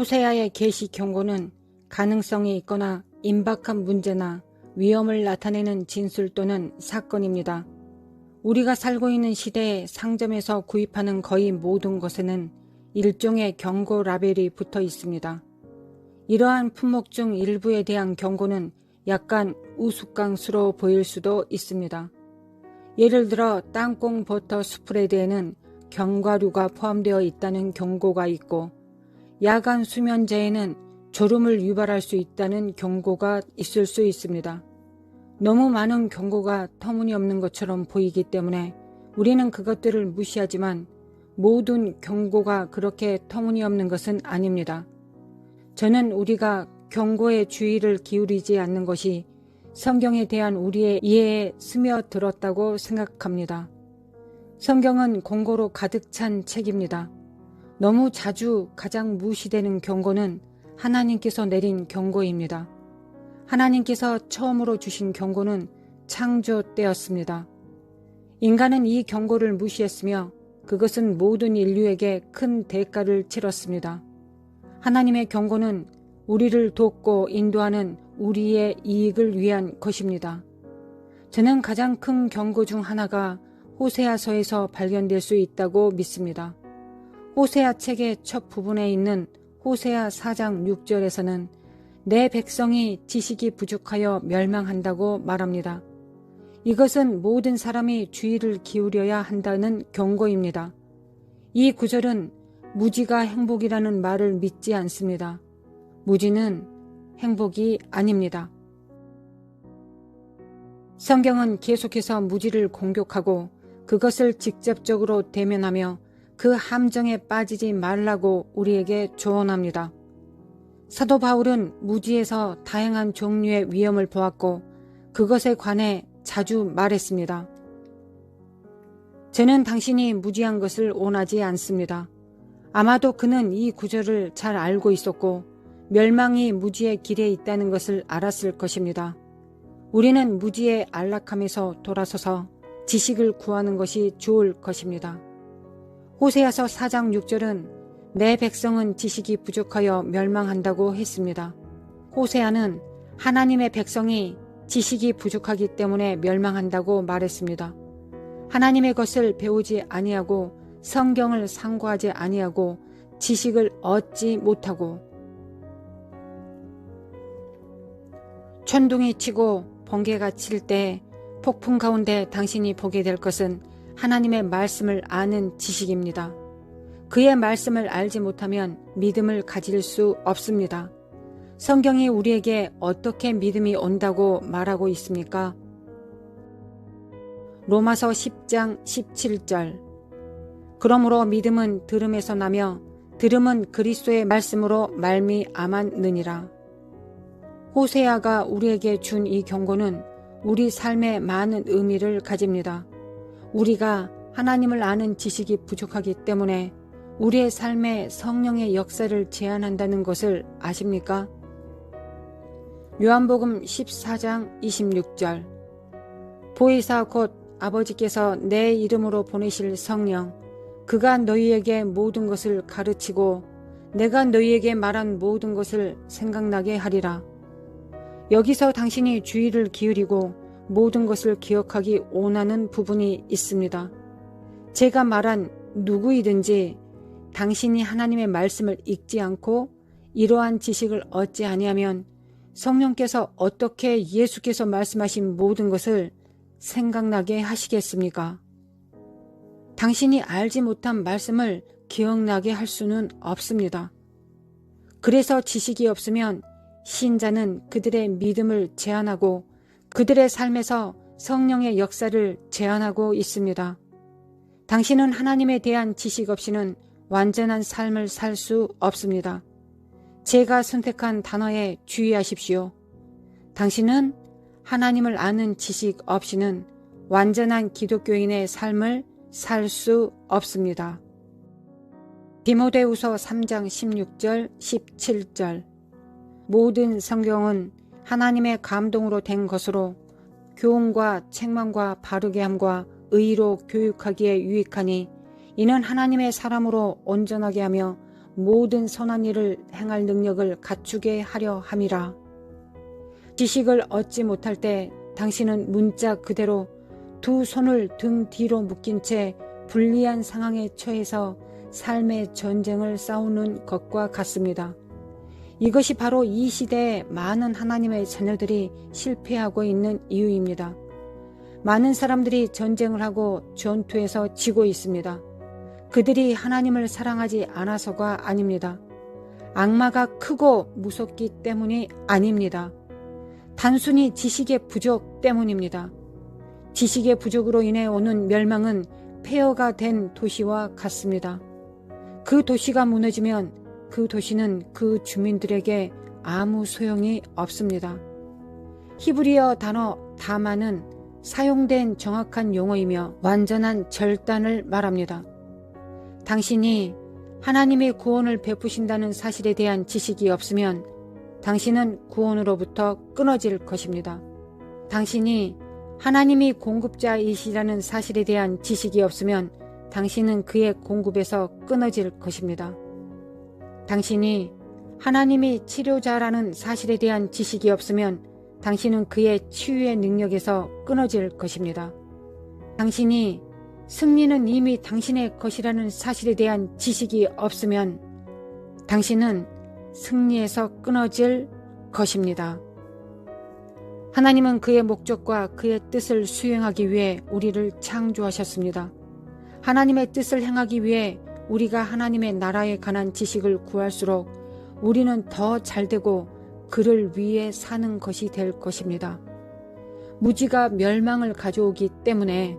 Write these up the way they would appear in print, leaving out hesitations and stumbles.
호세아의 계시 경고는 가능성이 있거나 임박한 문제나 위험을 나타내는 진술 또는 사건입니다. 우리가 살고 있는 시대에 상점에서 구입하는 거의 모든 것에는 일종의 경고 라벨이 붙어 있습니다. 이러한 품목 중 일부에 대한 경고는 약간 우스꽝스러워 보일 수도 있습니다. 예를 들어 땅콩 버터 스프레드에는 견과류가 포함되어 있다는 경고가 있고, 야간 수면제에는 졸음을 유발할 수 있다는 경고가 있을 수 있습니다. 너무 많은 경고가 터무니없는 것처럼 보이기 때문에 우리는 그것들을 무시하지만 모든 경고가 그렇게 터무니없는 것은 아닙니다. 저는 우리가 경고에 주의를 기울이지 않는 것이 성경에 대한 우리의 이해에 스며들었다고 생각합니다. 성경은 공고로 가득 찬 책입니다. 너무 자주 가장 무시되는 경고는 하나님께서 내린 경고입니다. 하나님께서 처음으로 주신 경고는 창조 때였습니다. 인간은 이 경고를 무시했으며 그것은 모든 인류에게 큰 대가를 치렀습니다. 하나님의 경고는 우리를 돕고 인도하는 우리의 이익을 위한 것입니다. 저는 가장 큰 경고 중 하나가 호세아서에서 발견될 수 있다고 믿습니다. 호세아 책의 첫 부분에 있는 호세아 4장 6절에서는 내 백성이 지식이 부족하여 멸망한다고 말합니다. 이것은 모든 사람이 주의를 기울여야 한다는 경고입니다. 이 구절은 무지가 행복이라는 말을 믿지 않습니다. 무지는 행복이 아닙니다. 성경은 계속해서 무지를 공격하고 그것을 직접적으로 대면하며 그 함정에 빠지지 말라고 우리에게 조언합니다. 사도 바울은 무지에서 다양한 종류의 위험을 보았고 그것에 관해 자주 말했습니다. 저는 당신이 무지한 것을 원하지 않습니다. 아마도 그는 이 구절을 잘 알고 있었고 멸망이 무지의 길에 있다는 것을 알았을 것입니다. 우리는 무지의 안락함에서 돌아서서 지식을 구하는 것이 좋을 것입니다. 호세아서 4장 6절은 내 백성은 지식이 부족하여 멸망한다고 했습니다. 호세아는 하나님의 백성이 지식이 부족하기 때문에 멸망한다고 말했습니다. 하나님의 것을 배우지 아니하고 성경을 상고하지 아니하고 지식을 얻지 못하고 천둥이 치고 번개가 칠 때 폭풍 가운데 당신이 보게 될 것은 하나님의 말씀을 아는 지식입니다. 그의 말씀을 알지 못하면 믿음을 가질 수 없습니다. 성경이 우리에게 어떻게 믿음이 온다고 말하고 있습니까? 로마서 10장 17절. 그러므로 믿음은 들음에서 나며 들음은 그리스도의 말씀으로 말미암았느니라. 호세아가 우리에게 준 이 경고는 우리 삶에 많은 의미를 가집니다. 우리가 하나님을 아는 지식이 부족하기 때문에 우리의 삶에 성령의 역사를 제한한다는 것을 아십니까? 요한복음 14장 26절. 보혜사 곧 아버지께서 내 이름으로 보내실 성령, 그가 너희에게 모든 것을 가르치고 내가 너희에게 말한 모든 것을 생각나게 하리라. 여기서 당신이 주의를 기울이고 모든 것을 기억하기 원하는 부분이 있습니다. 제가 말한 누구이든지 당신이 하나님의 말씀을 읽지 않고 이러한 지식을 얻지 아니하면 성령께서 어떻게 예수께서 말씀하신 모든 것을 생각나게 하시겠습니까? 당신이 알지 못한 말씀을 기억나게 할 수는 없습니다. 그래서 지식이 없으면 신자는 그들의 믿음을 제한하고 그들의 삶에서 성령의 역사를 제한하고 있습니다. 당신은 하나님에 대한 지식 없이는 완전한 삶을 살 수 없습니다. 제가 선택한 단어에 주의하십시오. 당신은 하나님을 아는 지식 없이는 완전한 기독교인의 삶을 살 수 없습니다. 디모데후서 3장 16절 17절. 모든 성경은 하나님의 감동으로 된 것으로 교훈과 책망과 바르게 함과 의로 교육하기에 유익하니 이는 하나님의 사람으로 온전하게 하며 모든 선한 일을 행할 능력을 갖추게 하려 함이라. 지식을 얻지 못할 때 당신은 문자 그대로 두 손을 등 뒤로 묶인 채 불리한 상황에 처해서 삶의 전쟁을 싸우는 것과 같습니다. 이것이 바로 이 시대에 많은 하나님의 자녀들이 실패하고 있는 이유입니다. 많은 사람들이 전쟁을 하고 전투에서 지고 있습니다. 그들이 하나님을 사랑하지 않아서가 아닙니다. 악마가 크고 무섭기 때문이 아닙니다. 단순히 지식의 부족 때문입니다. 지식의 부족으로 인해 오는 멸망은 폐허가 된 도시와 같습니다. 그 도시가 무너지면 그 도시는 그 주민들에게 아무 소용이 없습니다. 히브리어 단어 다마는 사용된 정확한 용어이며 완전한 절단을 말합니다. 당신이 하나님의 구원을 베푸신다는 사실에 대한 지식이 없으면 당신은 구원으로부터 끊어질 것입니다. 당신이 하나님이 공급자이시라는 사실에 대한 지식이 없으면 당신은 그의 공급에서 끊어질 것입니다. 당신이 하나님이 치료자라는 사실에 대한 지식이 없으면 당신은 그의 치유의 능력에서 끊어질 것입니다. 당신이 승리는 이미 당신의 것이라는 사실에 대한 지식이 없으면 당신은 승리에서 끊어질 것입니다. 하나님은 그의 목적과 그의 뜻을 수행하기 위해 우리를 창조하셨습니다. 하나님의 뜻을 행하기 위해 우리가 하나님의 나라에 관한 지식을 구할수록 우리는 더 잘되고 그를 위해 사는 것이 될 것입니다. 무지가 멸망을 가져오기 때문에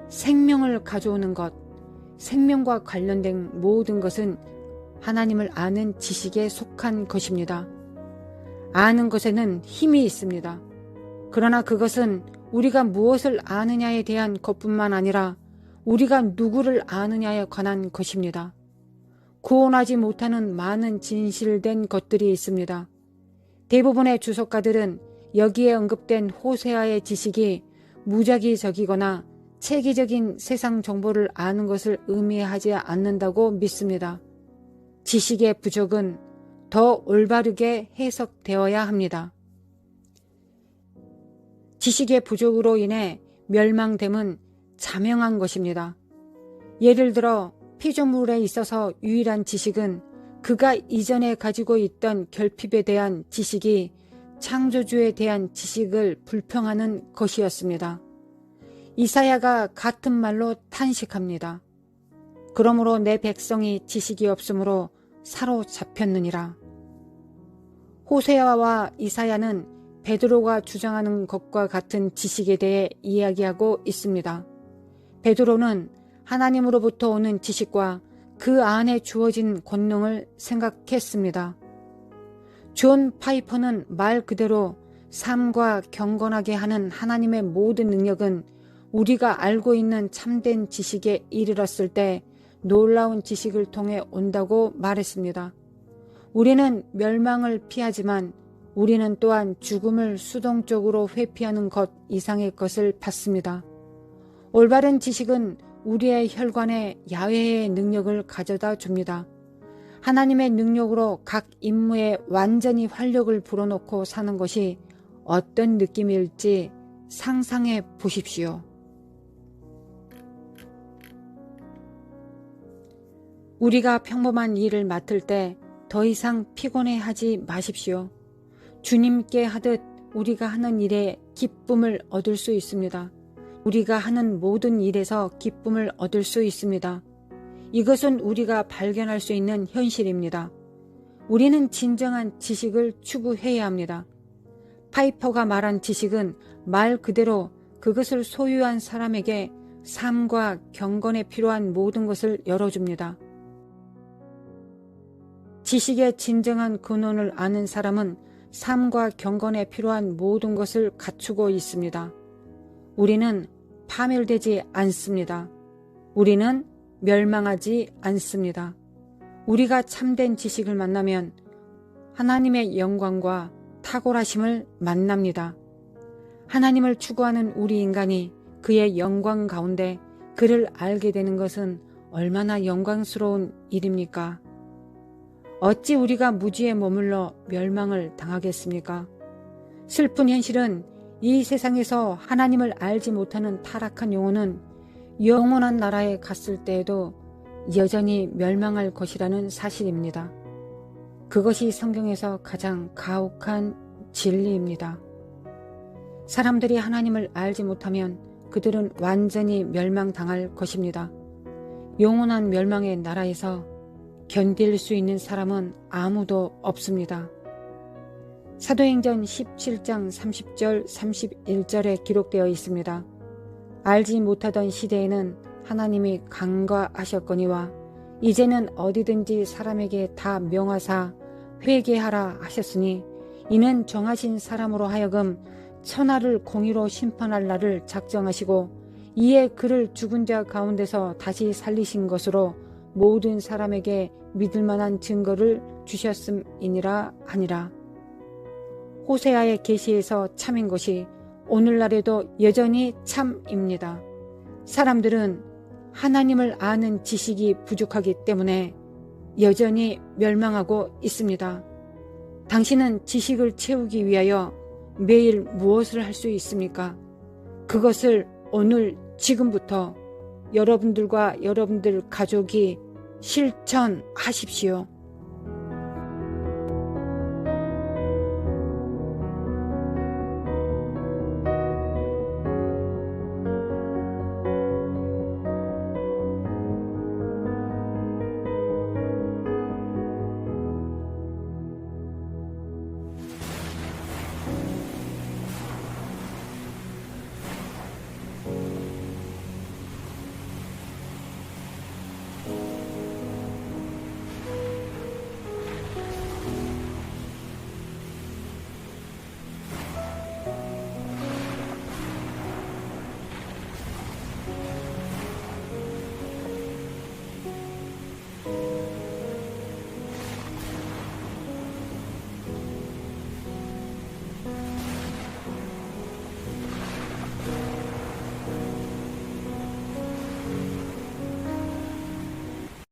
생명을 가져오는 것, 생명과 관련된 모든 것은 하나님을 아는 지식에 속한 것입니다. 아는 것에는 힘이 있습니다. 그러나 그것은 우리가 무엇을 아느냐에 대한 것뿐만 아니라 우리가 누구를 아느냐에 관한 것입니다. 구원하지 못하는 많은 진실된 것들이 있습니다. 대부분의 주석가들은 여기에 언급된 호세아의 지식이 무작위적이거나 체계적인 세상 정보를 아는 것을 의미하지 않는다고 믿습니다. 지식의 부족은 더 올바르게 해석되어야 합니다. 지식의 부족으로 인해 멸망됨은 자명한 것입니다. 예를 들어 피조물에 있어서 유일한 지식은 그가 이전에 가지고 있던 결핍에 대한 지식이 창조주에 대한 지식을 불평하는 것이었습니다. 이사야가 같은 말로 탄식합니다. 그러므로 내 백성이 지식이 없으므로 사로잡혔느니라. 호세아와 이사야는 베드로가 주장하는 것과 같은 지식에 대해 이야기하고 있습니다. 베드로는 하나님으로부터 오는 지식과 그 안에 주어진 권능을 생각했습니다. 존 파이퍼는 말 그대로 삶과 경건하게 하는 하나님의 모든 능력은 우리가 알고 있는 참된 지식에 이르렀을 때 놀라운 지식을 통해 온다고 말했습니다. 우리는 멸망을 피하지만 우리는 또한 죽음을 수동적으로 회피하는 것 이상의 것을 받습니다. 올바른 지식은 우리의 혈관에 야훼의 능력을 가져다 줍니다. 하나님의 능력으로 각 임무에 완전히 활력을 불어넣고 사는 것이 어떤 느낌일지 상상해 보십시오. 우리가 평범한 일을 맡을 때 더 이상 피곤해하지 마십시오. 주님께 하듯 우리가 하는 일에 기쁨을 얻을 수 있습니다. 우리가 하는 모든 일에서 기쁨을 얻을 수 있습니다. 이것은 우리가 발견할 수 있는 현실입니다. 우리는 진정한 지식을 추구해야 합니다. 파이퍼가 말한 지식은 말 그대로 그것을 소유한 사람에게 삶과 경건에 필요한 모든 것을 열어줍니다. 지식의 진정한 근원을 아는 사람은 삶과 경건에 필요한 모든 것을 갖추고 있습니다. 우리는 파멸되지 않습니다. 우리는 멸망하지 않습니다. 우리가 참된 지식을 만나면 하나님의 영광과 탁월하심을 만납니다. 하나님을 추구하는 우리 인간이 그의 영광 가운데 그를 알게 되는 것은 얼마나 영광스러운 일입니까? 어찌 우리가 무지에 머물러 멸망을 당하겠습니까? 슬픈 현실은 이 세상에서 하나님을 알지 못하는 타락한 영혼은 영원한 나라에 갔을 때에도 여전히 멸망할 것이라는 사실입니다. 그것이 성경에서 가장 가혹한 진리입니다. 사람들이 하나님을 알지 못하면 그들은 완전히 멸망당할 것입니다. 영원한 멸망의 나라에서 견딜 수 있는 사람은 아무도 없습니다. 사도행전 17장 30절 31절에 기록되어 있습니다. 알지 못하던 시대에는 하나님이 간과하셨거니와 이제는 어디든지 사람에게 다 명하사 회개하라 하셨으니 이는 정하신 사람으로 하여금 천하를 공의로 심판할 날을 작정하시고 이에 그를 죽은 자 가운데서 다시 살리신 것으로 모든 사람에게 믿을 만한 증거를 주셨음이니라 하니라. 호세아의 계시에서 참인 것이 오늘날에도 여전히 참입니다. 사람들은 하나님을 아는 지식이 부족하기 때문에 여전히 멸망하고 있습니다. 당신은 지식을 채우기 위하여 매일 무엇을 할 수 있습니까? 그것을 오늘 지금부터 여러분들과 여러분들 가족이 실천하십시오.